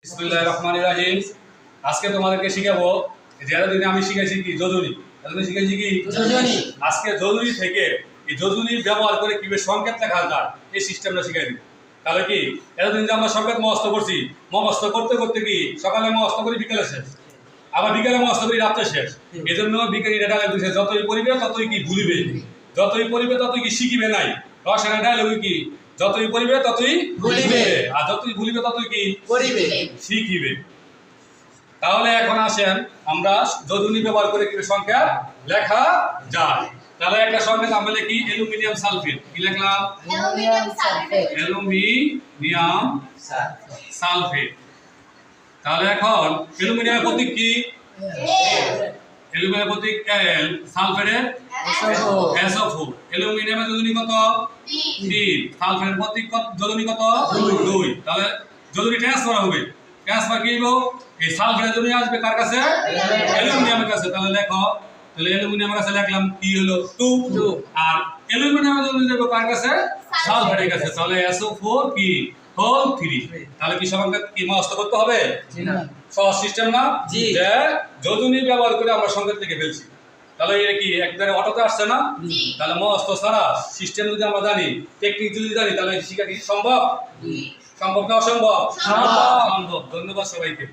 বিসমিল্লাহির রহমানির রহিম। আজকে তোমাদেরকে শিখাবো যে এতদিনে আমি শিখেছি কি যোজনী। এতদিন শিখেছি কি যোজনী। আজকে যোজনী থেকে এই যোজনী ব্যবহার করে কিভাবে সংকেত লেখা যায় এই সিস্টেমটা শিখাই দিই। তাহলে কি এতদিন যে আমরা সংকেত মুখস্থ করছি, মুখস্থ করতে করতে কি সকালে মুখস্থ করি বিকেলে শেষ, আবার বিকেলে মুখস্থ করি রাত্রে শেষ। এই জন্য বিজ্ঞানী ডায়লগ দিচ্ছে যতই পড়িবে ততই কি ভুলিবে, যতই পড়িবে ততই কি শিখিবে নাই। রসায়নের ডায়লগ কি যতই পড়িবে ততই ভুলিবে, আর যতই ভুলিবে ততই কি করিবে। শিখিবে। তাহলে এখন আসেন আমরা যোজনী ব্যবহার করে কি সংখ্যা লেখা যায়। তাহলে একটা সংকেত আমরা লিখি অ্যালুমিনিয়াম সালফেট। কি লিখলাম? Aluminium sulphate. Aluminium sulphate. তাহলে এখন অ্যালুমিনিয়ামের প্রতীক কি? অ্যালুমিনিয়ামের প্রতীক L, সালফেটের SO4। অ্যালুমিনিয়ামের যোজনী কত? 3। সালফেটের প্রতীক কত? যোজনী কত? 2। তাহলে যোজনী ট্রান্সফার হবে। ট্রান্সফার কি হলো? এই সালফেটের যোজনী আসবে কার কাছে? অ্যালুমিনিয়ামের কাছে। তাহলে লেখো, তাহলে অ্যালুমিনিয়ামের কাছে লিখলাম কি হলো 2, আর অ্যালুমিনিয়ামের যোজনী যাবে কার কাছে? সালফেটের কাছে। তাহলে SO4 কি হোল 3। তাহলে কি সবাইকে কি মুখস্থ করতে হবে? জি না। সহজ সিস্টেম না জি। যে যোজনী ব্যবহার করে আমরা সংকেত লিখে ফেলছি। তাহলে এটা কি একবারে অটোতে আসছে না? তাহলে মুখস্থ ছাড়া সিস্টেম যদি আমরা জানি, টেকনিক যদি জানি, তাহলে শিক্ষা কি সম্ভব? সম্ভব না অসম্ভব? সম্ভব। ধন্যবাদ সবাইকে।